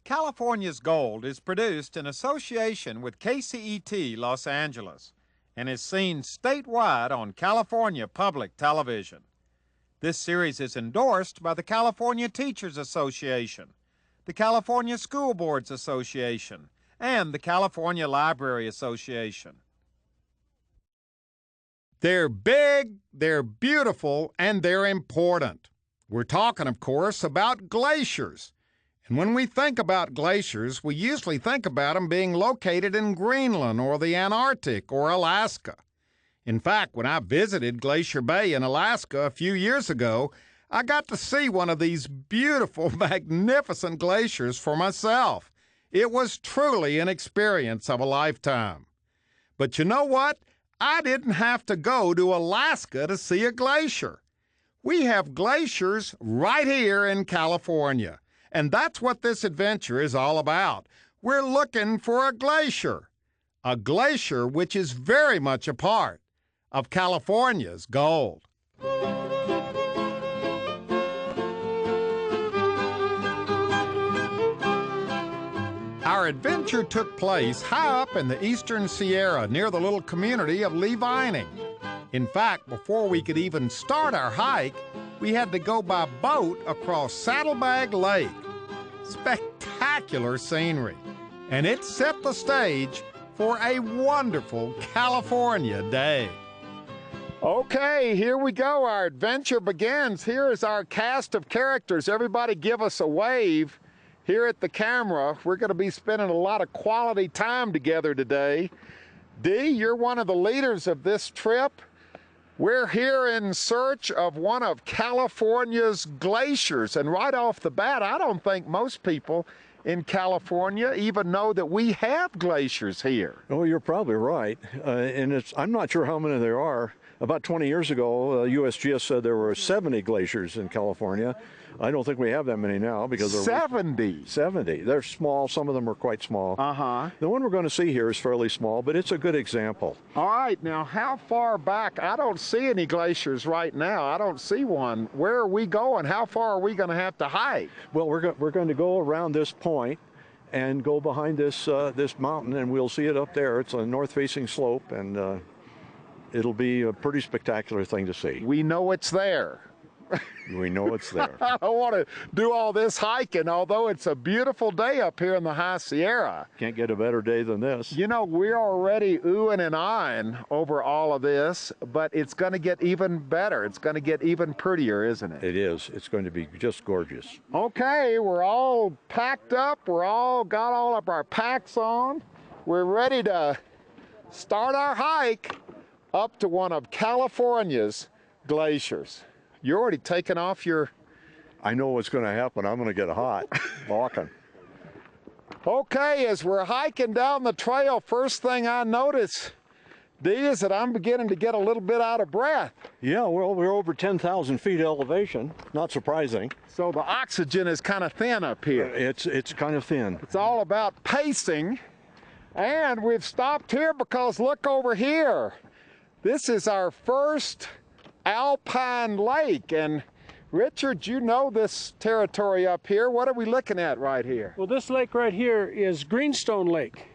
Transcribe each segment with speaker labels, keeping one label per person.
Speaker 1: California's Gold is produced in association with KCET Los Angeles and is seen statewide on California Public Television. This series is endorsed by the California Teachers Association, the California School Boards Association, and the California Library Association. They're big, they're beautiful, and they're important. We're talking, of course, about glaciers. And when we think about glaciers, we usually think about them being located in Greenland or the Antarctic or Alaska. In fact, when I visited Glacier Bay in Alaska a few years ago, I got to see one of these beautiful, magnificent glaciers for myself. It was truly an experience of a lifetime. But you know what? I didn't have to go to Alaska to see a glacier. We have glaciers right here in California. And that's what this adventure is all about. We're looking for a glacier which is very much a part of California's gold. Our adventure took place high up in the eastern Sierra near the little community of Lee Vining. In fact, before we could even start our hike, we had to go by boat across Saddlebag Lake. Spectacular scenery, and it set the stage for a wonderful California day. Okay, here we go. Our adventure begins. Here is our cast of characters. Everybody give us a wave here at the camera. We're going to be spending a lot of quality time together today. Dee, you're one of the leaders of this trip. We're here in search of one of California's glaciers, and right off the bat, I don't think most people in California even know that we have glaciers here.
Speaker 2: Oh, you're probably right, and I'm not sure how many there are. About 20 years ago, USGS said there were 70 glaciers in California. I don't think we have that many now because they're
Speaker 1: 70.
Speaker 2: 70. They're small. Some of them are quite small. The one we're going to see here is fairly small, but it's a good example.
Speaker 1: All right, now how far back? I don't see any glaciers right now. I don't see one. Where are we going? How far are we going to have to hike?
Speaker 2: Well, we're going to go around this point and go behind this this mountain, and we'll see it up there. It's a north-facing slope, and it'll be a pretty spectacular thing to see.
Speaker 1: We know it's there.
Speaker 2: We know it's there.
Speaker 1: I don't want to do all this hiking, although it's a beautiful day up here in the High Sierra.
Speaker 2: Can't get a better day than this.
Speaker 1: You know, we're already oohing and ahhing over all of this, but it's going to get even better. It's going to get even prettier, isn't it?
Speaker 2: It is. It's going to be just gorgeous.
Speaker 1: Okay, we're all packed up. We're all got all of our packs on. We're ready to start our hike up to one of California's glaciers. You're already taking off your...
Speaker 2: I know what's going to happen. I'm going to get hot walking.
Speaker 1: Okay, as we're hiking down the trail, first thing I notice, Dee, is that I'm beginning to get a little bit out of breath.
Speaker 2: Yeah, well, we're over 10,000 feet elevation. Not surprising.
Speaker 1: So the oxygen is kind of thin up here.
Speaker 2: It's kind of thin.
Speaker 1: It's all about pacing. And we've stopped here because look over here. This is our first alpine lake, and Richard, you know this territory up here. What are we looking at right here?
Speaker 3: Well, this lake right here is Greenstone Lake.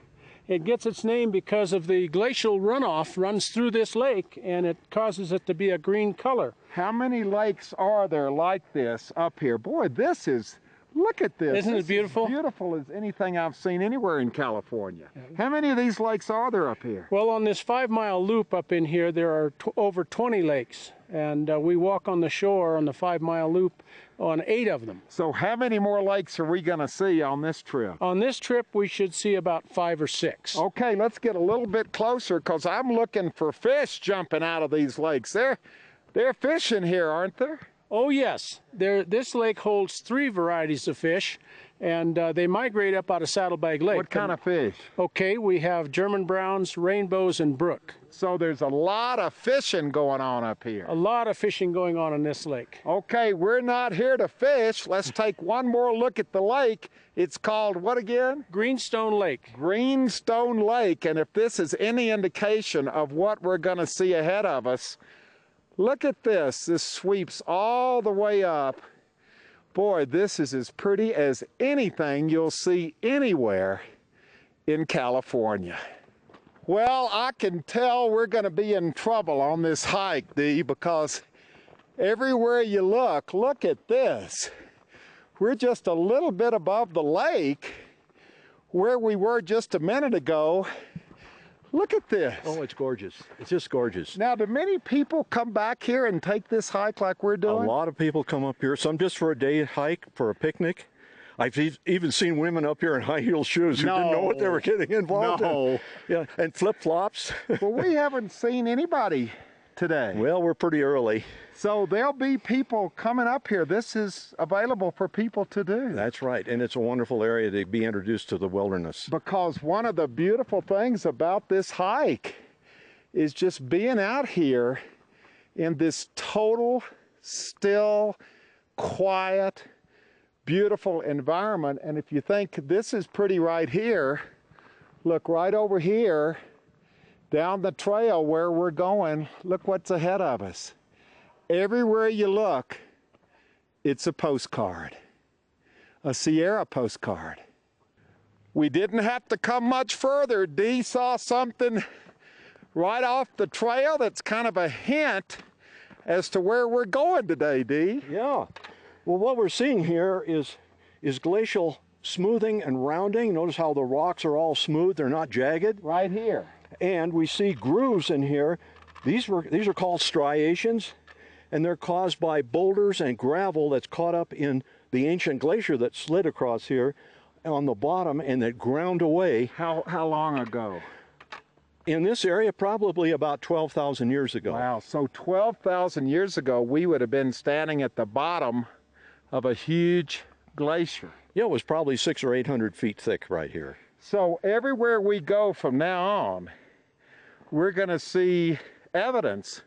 Speaker 3: It gets its name because of the glacial runoff runs through this lake, and it causes it to be a green color.
Speaker 1: How many lakes are there like this up here? Boy, this is, look at this.
Speaker 3: Isn't it beautiful?
Speaker 1: As beautiful as anything I've seen anywhere in California. How many of these lakes are there up here?
Speaker 3: Well, on this 5-mile loop up in here, there are over 20 lakes. And we walk on the shore on the 5-mile loop on 8 of them.
Speaker 1: So how many more lakes are we going to see on this trip?
Speaker 3: On this trip, we should see about 5 or 6.
Speaker 1: Okay, let's get a little bit closer because I'm looking for fish jumping out of these lakes. They're fishing here, aren't there?
Speaker 3: Oh, yes. This lake holds 3 varieties of fish, and they migrate up out of Saddlebag Lake.
Speaker 1: What kind of fish?
Speaker 3: Okay, we have German browns, rainbows, and brook.
Speaker 1: So there's a lot of fishing going on up here.
Speaker 3: A lot of fishing going on in this lake.
Speaker 1: Okay, we're not here to fish. Let's take one more look at the lake. It's called what again?
Speaker 3: Greenstone Lake.
Speaker 1: Greenstone Lake, and if this is any indication of what we're going to see ahead of us, look at this. This sweeps all the way up. Boy, this is as pretty as anything you'll see anywhere in California. Well, I can tell we're going to be in trouble on this hike, Dee, because everywhere you look at this. We're just a little bit above the lake where we were just a minute ago. Look at this.
Speaker 2: Oh, it's gorgeous. It's just gorgeous.
Speaker 1: Now, do many people come back here and take this hike like we're doing?
Speaker 2: A lot of people come up here, some just for a day hike, for a picnic. I've even seen women up here in high heel shoes who didn't know what they were getting involved in. Yeah, and flip-flops.
Speaker 1: Well, we haven't seen anybody today.
Speaker 2: Well, we're pretty early.
Speaker 1: So there'll be people coming up here. This is available for people to do.
Speaker 2: That's right, and it's a wonderful area to be introduced to the wilderness.
Speaker 1: Because one of the beautiful things about this hike is just being out here in this total, still, quiet, beautiful environment. And if you think this is pretty right here, look right over here, down the trail where we're going, look what's ahead of us. Everywhere you look, it's a postcard, a Sierra postcard. We didn't have to come much further. Dee saw something right off the trail that's kind of a hint as to where we're going today, Dee.
Speaker 2: Yeah. Well, what we're seeing here is glacial smoothing and rounding. Notice how the rocks are all smooth, they're not jagged.
Speaker 1: Right here.
Speaker 2: And we see grooves in here. These are called striations, and they're caused by boulders and gravel that's caught up in the ancient glacier that slid across here on the bottom and that ground away.
Speaker 1: How long ago?
Speaker 2: In this area, probably about 12,000 years ago.
Speaker 1: Wow, so 12,000 years ago, we would have been standing at the bottom of a huge glacier.
Speaker 2: Yeah, it was probably 600 or 800 feet thick right here.
Speaker 1: So everywhere we go from now on, we're going to see evidence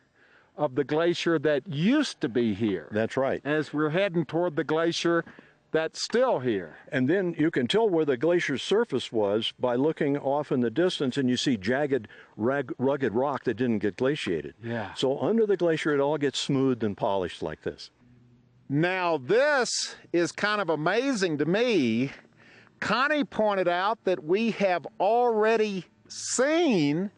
Speaker 1: of the glacier that used to be here.
Speaker 2: That's right.
Speaker 1: As we're heading toward the glacier that's still here.
Speaker 2: And then you can tell where the glacier's surface was by looking off in the distance, and you see jagged, rugged rock that didn't get glaciated.
Speaker 1: Yeah.
Speaker 2: So under the glacier, it all gets smoothed and polished like this.
Speaker 1: Now this is kind of amazing to me. Connie pointed out that we have already seen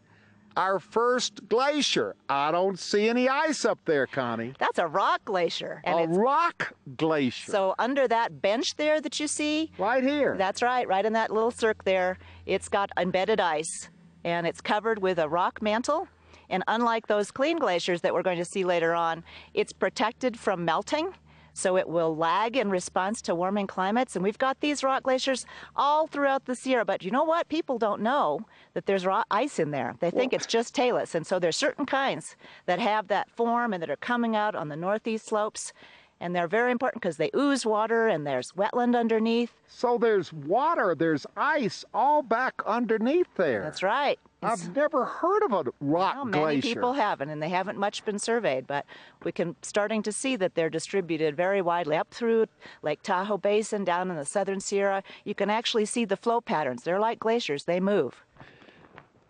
Speaker 1: our first glacier. I don't see any ice up there, Connie.
Speaker 4: That's a rock glacier. And
Speaker 1: a rock glacier.
Speaker 4: So under that bench there that you see?
Speaker 1: Right here.
Speaker 4: That's right in that little cirque there. It's got embedded ice, and it's covered with a rock mantle. And unlike those clean glaciers that we're going to see later on, it's protected from melting. So it will lag in response to warming climates. And we've got these rock glaciers all throughout the Sierra. But you know what? People don't know that there's ice in there. They think it's just talus. And so there's certain kinds that have that form and that are coming out on the northeast slopes. And they're very important because they ooze water and there's wetland underneath.
Speaker 1: So there's water, there's ice all back underneath there.
Speaker 4: That's right.
Speaker 1: I've never heard of a rock glacier.
Speaker 4: Many people haven't, and they haven't much been surveyed, but we can starting to see that they're distributed very widely up through Lake Tahoe Basin, down in the southern Sierra. You can actually see the flow patterns. They're like glaciers, they move.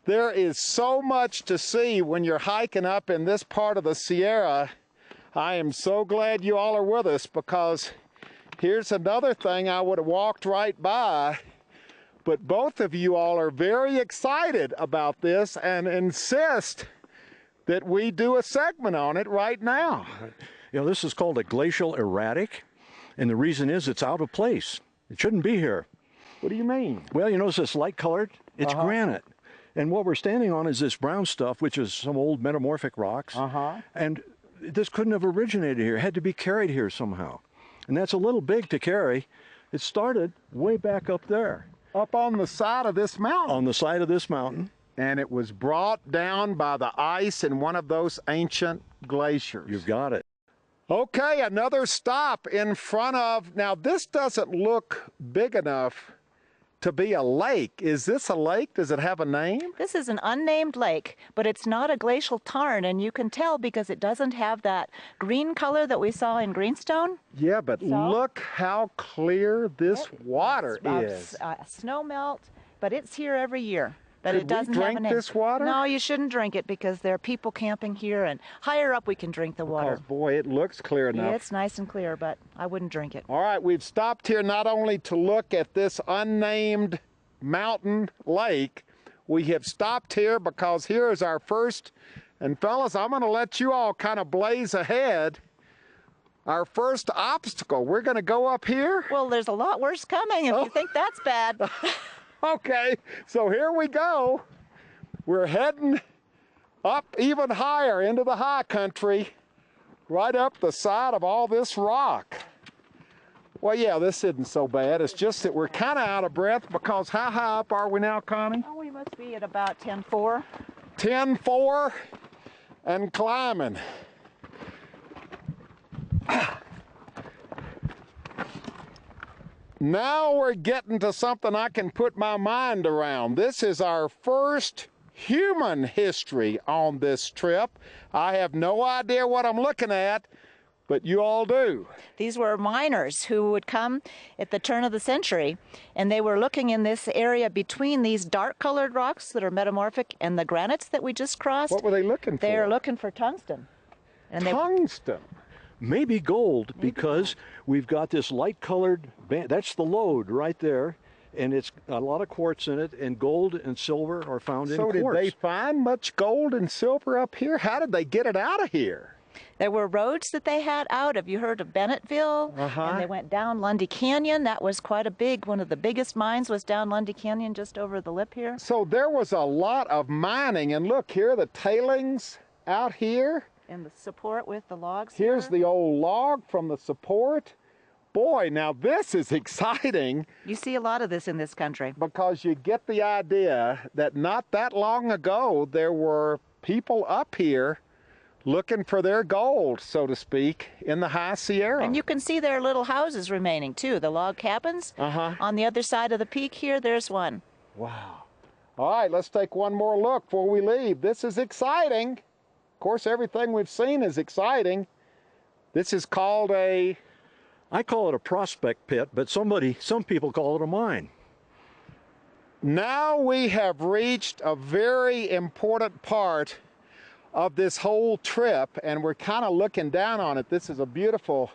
Speaker 1: There is so much to see when you're hiking up in this part of the Sierra. I am so glad you all are with us, because here's another thing I would have walked right by. But both of you all are very excited about this and insist that we do a segment on it right now.
Speaker 2: You know, this is called a glacial erratic, and the reason is it's out of place. It shouldn't be here.
Speaker 1: What do you mean?
Speaker 2: Well, you notice it's light colored? It's granite. And what we're standing on is this brown stuff, which is some old metamorphic rocks. And this couldn't have originated here. It had to be carried here somehow. And that's a little big to carry. It started way back up there.
Speaker 1: Up on the side of this mountain.
Speaker 2: On the side of this mountain.
Speaker 1: And it was brought down by the ice in one of those ancient glaciers.
Speaker 2: You've got it.
Speaker 1: Okay, another stop in front of, now this doesn't look big enough to be a lake. Is this a lake? Does it have a name?
Speaker 4: This is an unnamed lake, but it's not a glacial tarn, and you can tell because it doesn't have that green color that we saw in Greenstone.
Speaker 1: Yeah, but look how clear this water is.
Speaker 4: Snow melt, but it's here every year. but
Speaker 1: Could
Speaker 4: it doesn't
Speaker 1: we
Speaker 4: have a
Speaker 1: drink
Speaker 4: name.
Speaker 1: this water?
Speaker 4: No, you shouldn't drink it because there are people camping here, and higher up we can drink the water.
Speaker 1: Because, boy, it looks clear enough.
Speaker 4: It's nice and clear, but I wouldn't drink it.
Speaker 1: All right, we've stopped here not only to look at this unnamed mountain lake, we have stopped here because here is our first, and fellas, I'm going to let you all kind of blaze ahead. Our first obstacle. We're going to go up here.
Speaker 4: Well, there's a lot worse coming if you think that's bad.
Speaker 1: Okay, so here we go. We're heading up even higher into the high country, right up the side of all this rock. Well, yeah, this isn't so bad. It's just that we're kind of out of breath because how high up are we now, Connie?
Speaker 4: Oh, we must be at about 10-4.
Speaker 1: 10-4 and climbing. Now we're getting to something I can put my mind around. This is our first human history on this trip. I have no idea what I'm looking at, but you all do.
Speaker 4: These were miners who would come at the turn of the century, and they were looking in this area between these dark-colored rocks that are metamorphic and the granites that we just crossed.
Speaker 1: What were they looking for?
Speaker 4: They are looking for tungsten. And
Speaker 1: Tungsten.
Speaker 2: Maybe gold, because we've got this light-colored band. That's the lode right there, and it's a lot of quartz in it, and gold and silver are found in quartz.
Speaker 1: So did they find much gold and silver up here? How did they get it out of here?
Speaker 4: There were roads that they had out. Have you heard of Bennetville? And they went down Lundy Canyon. That was quite a big, one of the biggest mines was down Lundy Canyon just over the lip here.
Speaker 1: So there was a lot of mining, and look here, the tailings out here.
Speaker 4: And the support with the logs
Speaker 1: Here's
Speaker 4: here.
Speaker 1: the old log from the support. Boy, now this is exciting.
Speaker 4: You see a lot of this in this country.
Speaker 1: Because you get the idea that not that long ago there were people up here looking for their gold, so to speak, in the High Sierra.
Speaker 4: And you can see their little houses remaining too, the log cabins. On the other side of the peak here, there's one.
Speaker 1: Wow. All right, let's take one more look before we leave. This is exciting. Of course, everything we've seen is exciting. This is called a...
Speaker 2: I call it a prospect pit, but some people call it a mine.
Speaker 1: Now we have reached a very important part of this whole trip, and we're kind of looking down on it. This is a beautiful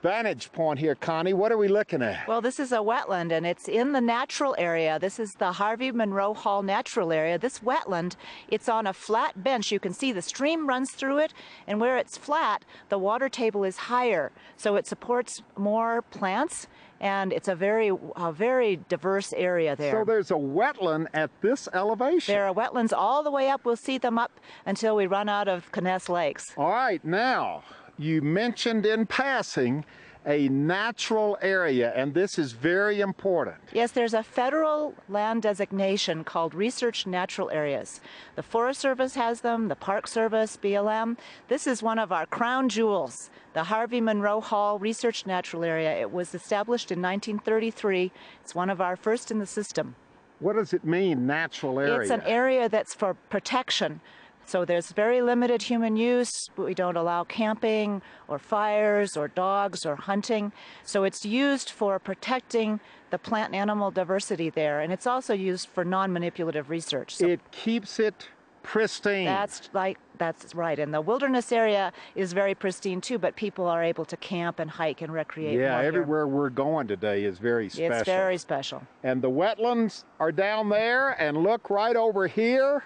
Speaker 1: vantage point here, Connie. What are we looking at?
Speaker 4: Well, this is a wetland, and it's in the natural area. This is the Harvey Monroe Hall natural area. This wetland, it's on a flat bench. You can see the stream runs through it, and where it's flat, the water table is higher, so it supports more plants, and it's a very diverse area there.
Speaker 1: So there's a wetland at this elevation.
Speaker 4: There are wetlands all the way up. We'll see them up until we run out of Conness Lakes.
Speaker 1: All right, now, you mentioned in passing a natural area, and this is very important.
Speaker 4: Yes, there's a federal land designation called Research Natural Areas. The Forest Service has them, the Park Service, BLM. This is one of our crown jewels, the Harvey Monroe Hall Research Natural Area. It was established in 1933. It's one of our first in the system.
Speaker 1: What does it mean, natural area?
Speaker 4: It's an area that's for protection. So there's very limited human use. We don't allow camping or fires or dogs or hunting. So it's used for protecting the plant and animal diversity there. And it's also used for non-manipulative research. So
Speaker 1: it keeps it pristine.
Speaker 4: that's right. And the wilderness area is very pristine too, but people are able to camp and hike and recreate more here.
Speaker 1: Everywhere we're going today is very special.
Speaker 4: It's very special.
Speaker 1: And the wetlands are down there, and look right over here.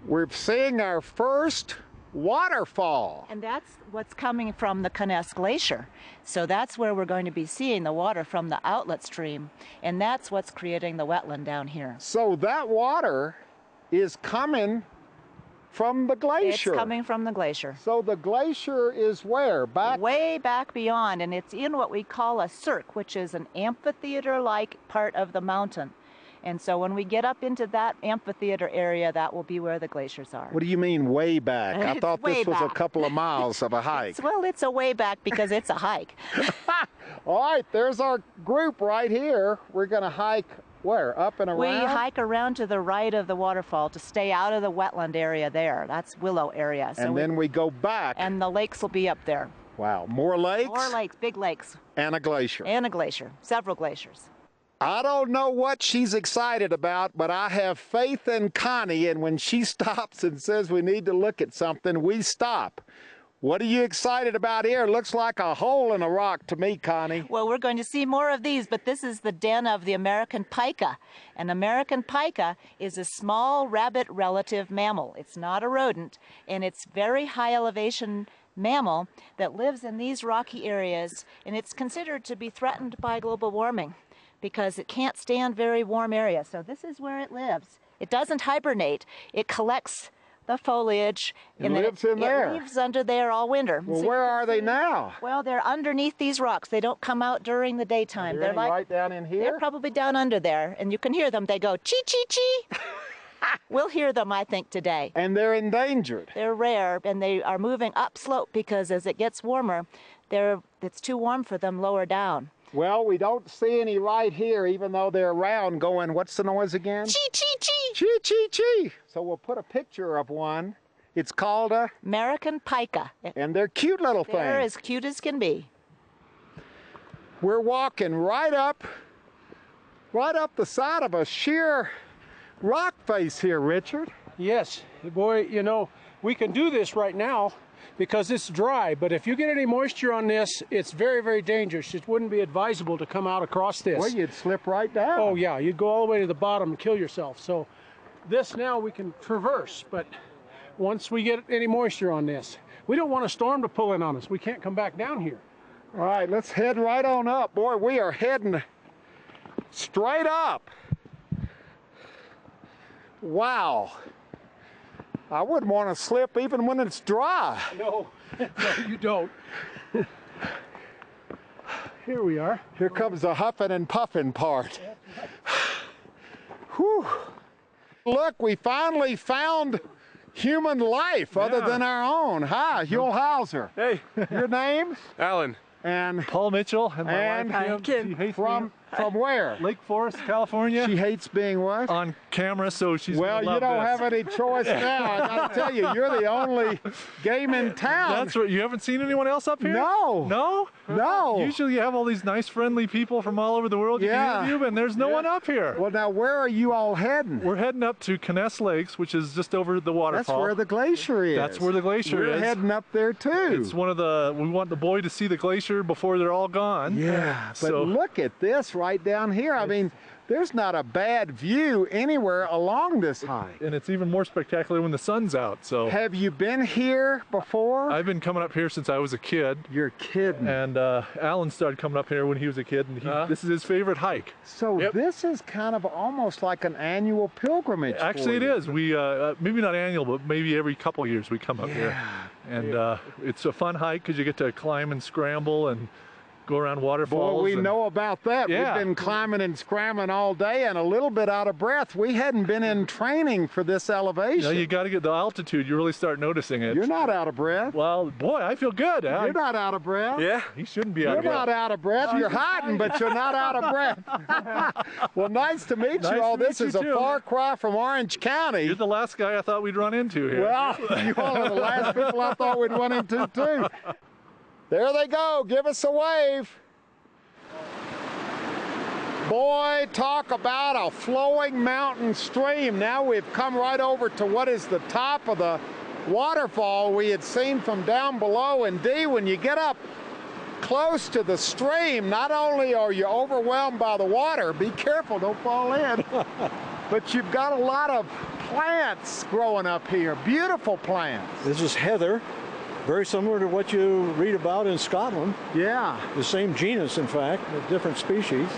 Speaker 1: We're seeing our first waterfall.
Speaker 4: And that's what's coming from the Conness Glacier. So that's where we're going to be seeing the water from the outlet stream. And that's what's creating the wetland down here.
Speaker 1: So that water is coming from the glacier.
Speaker 4: It's coming from the glacier.
Speaker 1: So the glacier is where? Back?
Speaker 4: Way back beyond. And it's in what we call a cirque, which is an amphitheater-like part of the mountain. And so when we get up into that amphitheater area, that will be where the glaciers are.
Speaker 1: What do you mean way back? I
Speaker 4: It's
Speaker 1: thought
Speaker 4: way
Speaker 1: this was a
Speaker 4: back.
Speaker 1: couple of miles of a hike.
Speaker 4: Well, it's a way back because it's a hike.
Speaker 1: All right, there's our group right here. We're going to hike where? Up and around?
Speaker 4: We hike around to the right of the waterfall to stay out of the wetland area there. That's Willow area. So
Speaker 1: and then we go back.
Speaker 4: And the lakes will be up there.
Speaker 1: Wow, more lakes?
Speaker 4: More lakes, big lakes.
Speaker 1: And a glacier.
Speaker 4: And a glacier, several glaciers.
Speaker 1: I don't know what she's excited about, but I have faith in Connie, and when she stops and says we need to look at something, we stop. What are you excited about here? Looks like a hole in a rock to me, Connie.
Speaker 4: Well, we're going to see more of these, but this is the den of the American pika. An American pika is a small rabbit relative mammal. It's not a rodent, and it's very high elevation mammal that lives in these rocky areas, and it's considered to be threatened by global warming because it can't stand very warm areas. So this is where it lives. It doesn't hibernate. It collects the foliage and
Speaker 1: lives in there.
Speaker 4: It lives under there all winter.
Speaker 1: Well,
Speaker 4: So
Speaker 1: where are they now?
Speaker 4: well, they're underneath these rocks. They don't come out during the daytime.
Speaker 1: They're
Speaker 4: like
Speaker 1: right down in here?
Speaker 4: They're probably down under there, and you can hear them. They go chee chee chee. We'll hear them, I think, today.
Speaker 1: And they're endangered.
Speaker 4: They're rare, and they are moving upslope because as it gets warmer, it's too warm for them lower down.
Speaker 1: Well, we don't see any right here, even though they're around going, what's the noise again?
Speaker 4: Chee chee chee.
Speaker 1: Chee, chee, chee. So we'll put a picture of one. It's called a
Speaker 4: American pika.
Speaker 1: And they're cute little things.
Speaker 4: They're as cute as can be.
Speaker 1: We're walking right up the side of a sheer rock face here, Richard.
Speaker 3: Yes, boy, you know, we can do this right now because it's dry, but if you get any moisture on this, it's very, very dangerous. It wouldn't be advisable to come out across this.
Speaker 1: Well, you'd slip right down.
Speaker 3: Oh yeah, you'd go all the way to the bottom and kill yourself. So this now we can traverse, but once we get any moisture on this, we don't want a storm to pull in on us. We can't come back down here.
Speaker 1: All right, let's head right on up. Boy, we are heading straight up. Wow. I wouldn't want to slip even when it's dry.
Speaker 3: No, no, you don't. Here we are.
Speaker 1: Here comes the huffing and puffing part. Whew. Look, we finally found human life other than our own. Hi, Huell Hauser.
Speaker 5: Hey.
Speaker 1: Your name?
Speaker 5: Alan.
Speaker 1: And
Speaker 5: Paul Mitchell and my wife Kim. She hates
Speaker 1: from where?
Speaker 5: Lake Forest, California.
Speaker 1: She hates being what?
Speaker 5: On camera, so she's
Speaker 1: well,
Speaker 5: gonna love
Speaker 1: you don't
Speaker 5: this.
Speaker 1: have any choice now. I gotta tell you, you're the only game in town.
Speaker 5: That's right. You haven't seen anyone else up here?
Speaker 1: No.
Speaker 5: No?
Speaker 1: No.
Speaker 5: Usually you have all these nice, friendly people from all over the world you can interview, and there's no one up here.
Speaker 1: Well, now where are you all heading?
Speaker 5: We're heading up to Conness Lakes, which is just over the waterfall.
Speaker 1: That's where the glacier is.
Speaker 5: That's where the glacier is.
Speaker 1: We're heading up there too.
Speaker 5: It's one of the, we want the boy to see the glacier before they're all gone.
Speaker 1: Yeah, but
Speaker 5: so,
Speaker 1: look at this right down here. I mean, there's not a bad view anywhere along this hike.
Speaker 5: And it's even more spectacular when the sun's out. So
Speaker 1: have you been here before?
Speaker 5: I've been coming up here since I was a kid.
Speaker 1: You're kidding.
Speaker 5: And Alan started coming up here when he was a kid, and this is his favorite hike.
Speaker 1: So this is kind of almost like an annual pilgrimage.
Speaker 5: Actually, it is. We maybe not annual, but maybe every couple of years we come up here. And it's a fun hike because you get to climb and scramble and go around waterfalls.
Speaker 1: Boy, we know about that.
Speaker 5: Yeah.
Speaker 1: We've been climbing and scrambling all day and a little bit out of breath. We hadn't been in training for this elevation.
Speaker 5: You know, you got to get the altitude. You really start noticing it.
Speaker 1: You're not out of breath.
Speaker 5: Well, boy, I feel good.
Speaker 1: You're not out of breath.
Speaker 5: Yeah, he shouldn't be out of breath.
Speaker 1: You're not out of breath. You're hiding, but you're not out of breath. Well, nice to meet you all. This is a far cry from Orange County.
Speaker 5: You're the last guy I thought we'd run into here.
Speaker 1: Well, you all are the last people I thought we'd run into, too. There they go. Give us a wave. Boy, talk about a flowing mountain stream. Now we've come right over to what is the top of the waterfall we had seen from down below. And Dee, when you get up close to the stream, not only are you overwhelmed by the water, be careful, don't fall in, but you've got a lot of plants growing up here, beautiful plants.
Speaker 2: This is heather, very similar to what you read about in Scotland.
Speaker 1: Yeah.
Speaker 2: The same genus, in fact, but different species.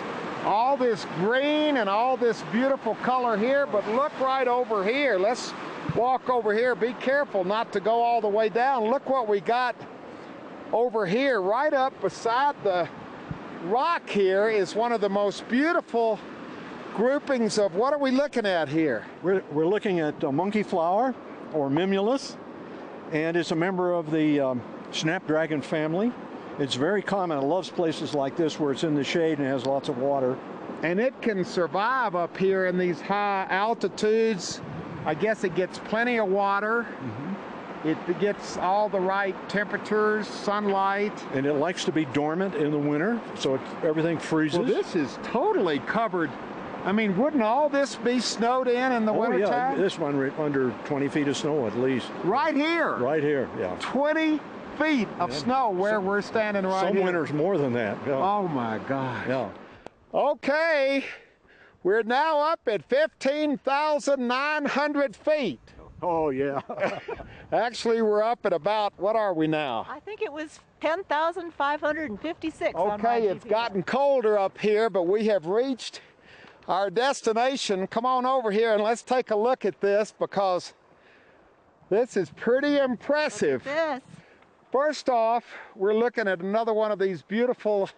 Speaker 1: All this green and all this beautiful color here, but look right over here. Let's walk over here. Be careful not to go all the way down. Look what we got over here. Right up beside the rock here is one of the most beautiful groupings of, what are we looking at here?
Speaker 2: We're looking at monkey flower, or mimulus, and it's a member of the snapdragon family. It's very common. It loves places like this where it's in the shade and has lots of water.
Speaker 1: And it can survive up here in these high altitudes. I guess it gets plenty of water. It gets all the right temperatures, sunlight.
Speaker 2: And it likes to be dormant in the winter, so everything freezes.
Speaker 1: Well, this is totally covered. I mean, wouldn't all this be snowed in the wintertime?
Speaker 2: Yeah, this one under 20 feet of snow at least.
Speaker 1: Right here?
Speaker 2: Right here, yeah.
Speaker 1: 20 feet of snow where we're standing right here.
Speaker 2: Some winters more than that. Yeah.
Speaker 1: Oh my gosh.
Speaker 2: Yeah.
Speaker 1: Okay, we're now up at 15,900 feet.
Speaker 2: Oh yeah.
Speaker 1: Actually, we're up at about, what are we now?
Speaker 4: I think it was 10,556.
Speaker 1: Okay, it's gotten colder up here, but we have reached our destination. Come on over here and let's take a look at this, because this is pretty impressive.
Speaker 4: This.
Speaker 1: First off, we're looking at another one of these beautiful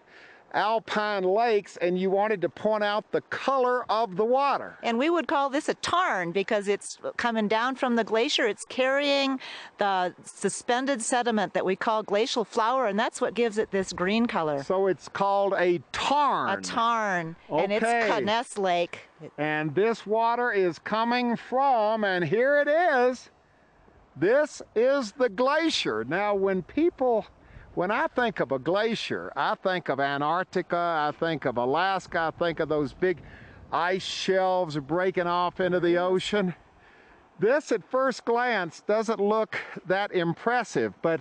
Speaker 1: alpine lakes, and you wanted to point out the color of the water.
Speaker 4: And we would call this a tarn because it's coming down from the glacier. It's carrying the suspended sediment that we call glacial flour, and that's what gives it this green color.
Speaker 1: So it's called a tarn.
Speaker 4: A tarn, and it's Conness Lake.
Speaker 1: And this water is coming from, and here it is, this is the glacier. Now, when I think of a glacier, I think of Antarctica, I think of Alaska, I think of those big ice shelves breaking off into the ocean. This, at first glance, doesn't look that impressive, but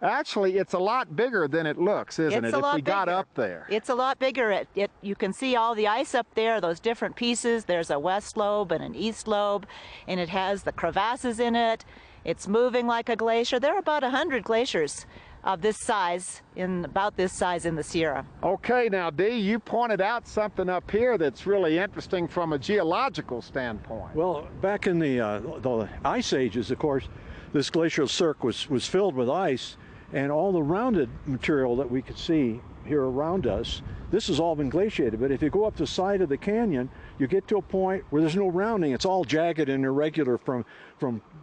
Speaker 1: actually it's a lot bigger than it looks, isn't it, if we got up there?
Speaker 4: It's a lot bigger. You can see all the ice up there, those different pieces. There's a west lobe and an east lobe, and it has the crevasses in it. It's moving like a glacier. There are about 100 glaciers of this size, about this size in the Sierra.
Speaker 1: Okay, now Dee, you pointed out something up here that's really interesting from a geological standpoint.
Speaker 2: Well, back in the ice ages, of course, this glacial cirque was filled with ice, and all the rounded material that we could see here around us, this has all been glaciated. But if you go up the side of the canyon, you get to a point where there's no rounding. It's all jagged and irregular from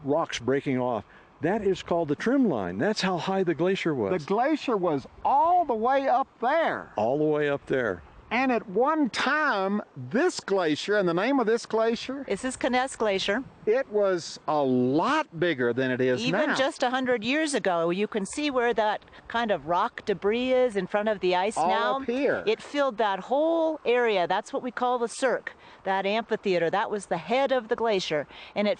Speaker 2: rocks breaking off. That is called the trim line. That's how high the glacier was.
Speaker 1: The glacier was all the way up there.
Speaker 2: All the way up there.
Speaker 1: And at one time, this glacier, and the name of this glacier?
Speaker 4: This is Conness Glacier.
Speaker 1: It was a lot bigger than it is now.
Speaker 4: Even just 100 years ago, you can see where that kind of rock debris is in front of the ice now.
Speaker 1: All up here.
Speaker 4: It filled that whole area. That's what we call the cirque, that amphitheater. That was the head of the glacier. And it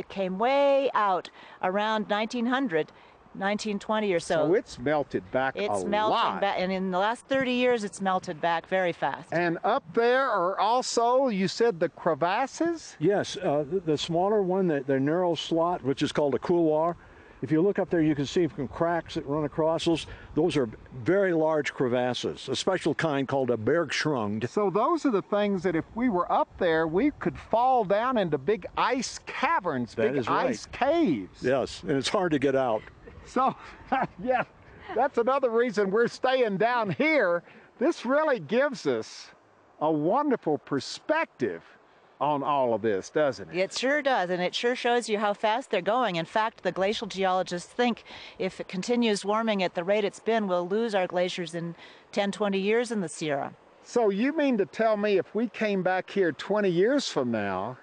Speaker 4: came way out around 1920 or so.
Speaker 1: So it's melted back a lot.
Speaker 4: It's melting back, and in the last 30 years, it's melted back very fast.
Speaker 1: And up there are also, you said, the crevasses?
Speaker 2: Yes, the smaller one, the narrow slot, which is called a couloir. If you look up there, you can see some cracks that run across those. Those are very large crevasses, a special kind called a bergschrund.
Speaker 1: So those are the things that if we were up there, we could fall down into big ice caverns, big ice caves.
Speaker 2: Yes, and it's hard to get out.
Speaker 1: So, yeah, that's another reason we're staying down here. This really gives us a wonderful perspective on all of this, doesn't it?
Speaker 4: It sure does, and it sure shows you how fast they're going. In fact, the glacial geologists think if it continues warming at the rate it's been, we'll lose our glaciers in 10, 20 years in the Sierra.
Speaker 1: So you mean to tell me if we came back here 20 years from now,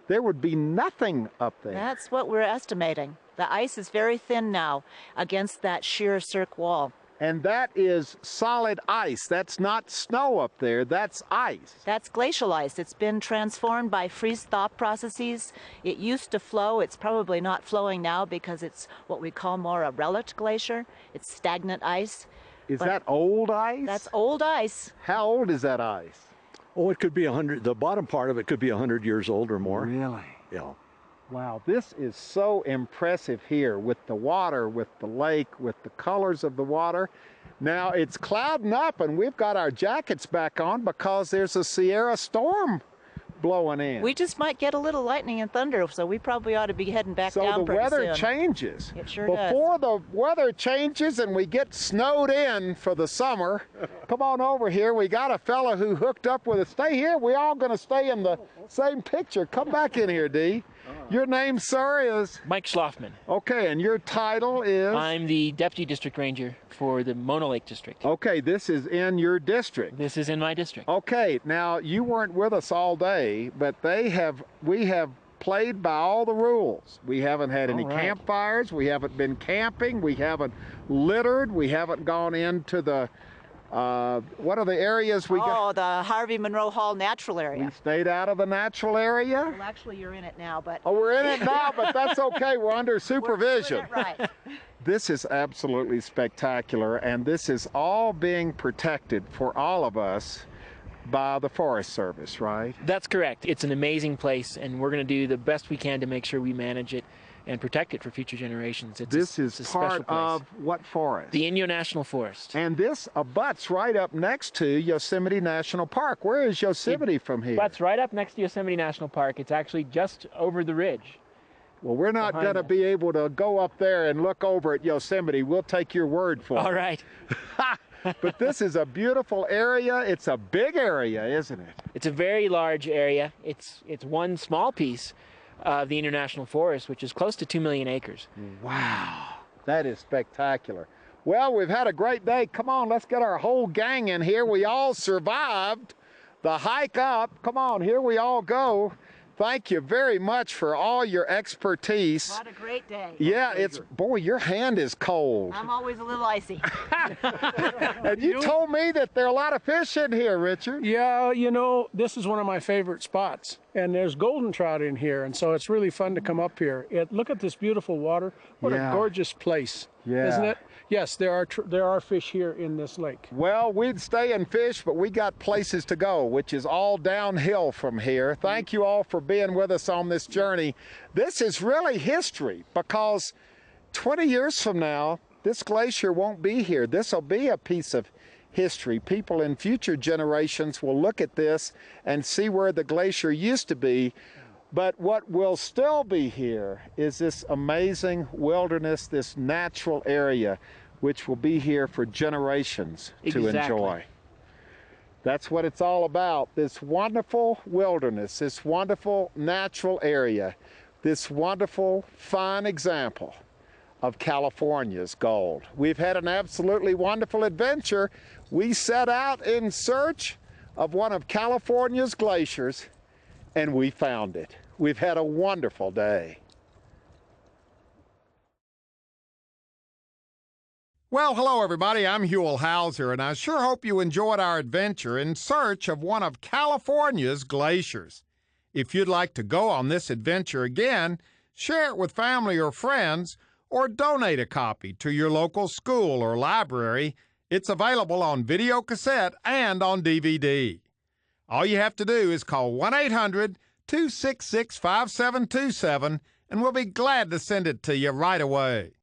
Speaker 1: there would be nothing up there?
Speaker 4: That's what we're estimating. The ice is very thin now against that sheer cirque wall.
Speaker 1: And that is solid ice. That's not snow up there, that's ice.
Speaker 4: That's glacial ice. It's been transformed by freeze-thaw processes. It used to flow. It's probably not flowing now because it's what we call more a relict glacier. It's stagnant ice.
Speaker 1: Is that old ice?
Speaker 4: That's old ice.
Speaker 1: How old is that ice?
Speaker 2: Oh, it could be 100. The bottom part of it could be 100 years old or more.
Speaker 1: Really?
Speaker 2: Yeah.
Speaker 1: Wow, this is so impressive here with the water, with the lake, with the colors of the water. Now it's clouding up and we've got our jackets back on because there's a Sierra storm blowing in.
Speaker 4: We just might get a little lightning and thunder, so we probably ought to be heading back down pretty soon.
Speaker 1: So the weather changes.
Speaker 4: It sure does.
Speaker 1: Before the weather changes and we get snowed in for the summer, come on over here. We got a fella who hooked up with us. Stay here. We're all going to stay in the same picture. Come back in here, Dee. Your name, sir, is?
Speaker 6: Mike Schloffman.
Speaker 1: Okay, and your title is?
Speaker 6: I'm the Deputy District Ranger for the Mono Lake District.
Speaker 1: Okay, this is in your district.
Speaker 6: This is in my district.
Speaker 1: Okay, now you weren't with us all day, but we have played by all the rules. We haven't had any campfires. We haven't been camping. We haven't littered. We haven't gone into the, what are the areas we got?
Speaker 4: Oh, the Harvey Monroe Hall natural area.
Speaker 1: We stayed out of the natural area.
Speaker 4: Well, actually, you're in it now, but...
Speaker 1: Oh, we're in it now, but that's okay. We're under supervision.
Speaker 4: We're doing it right.
Speaker 1: This is absolutely spectacular, and this is all being protected for all of us by the Forest Service, right?
Speaker 6: That's correct. It's an amazing place, and we're going to do the best we can to make sure we manage it and protect it for future generations.
Speaker 1: This is part of what forest?
Speaker 6: The Inyo National Forest.
Speaker 1: And this abuts right up next to Yosemite National Park. Where is Yosemite from here?
Speaker 6: That's right up next to Yosemite National Park. It's actually just over the ridge.
Speaker 1: Well, we're not going to be able to go up there and look over at Yosemite. We'll take your word for it.
Speaker 6: All right.
Speaker 1: But this is a beautiful area. It's a big area, isn't it?
Speaker 6: It's a very large area. It's one small piece of the International Forest, which is close to 2 million acres.
Speaker 1: Wow, that is spectacular. Well, we've had a great day. Come on, let's get our whole gang in here. We all survived the hike up. Come on, here we all go. Thank you very much for all your expertise.
Speaker 4: What a great day.
Speaker 1: Yeah, it's, boy, your hand is cold.
Speaker 4: I'm always a little icy.
Speaker 1: And you told me that there are a lot of fish in here, Richard.
Speaker 3: Yeah, you know, this is one of my favorite spots. And there's golden trout in here, and so it's really fun to come up here. Look at this beautiful water. What a gorgeous place, isn't it? Yes, there are fish here in this lake.
Speaker 1: Well, we'd stay and fish, but we got places to go, which is all downhill from here. Thank you all for being with us on this journey. This is really history, because 20 years from now, this glacier won't be here. This will be a piece of history. People in future generations will look at this and see where the glacier used to be. But what will still be here is this amazing wilderness, this natural area, which will be here for generations to enjoy. That's what it's all about, this wonderful wilderness, this wonderful natural area, this wonderful, fine example of California's gold. We've had an absolutely wonderful adventure. We set out in search of one of California's glaciers, and we found it. We've had a wonderful day. Well, hello everybody, I'm Huell Hauser, and I sure hope you enjoyed our adventure in search of one of California's glaciers. If you'd like to go on this adventure again, share it with family or friends, or donate a copy to your local school or library. It's available on video cassette and on DVD. All you have to do is call 1-800-266-5727, and we'll be glad to send it to you right away.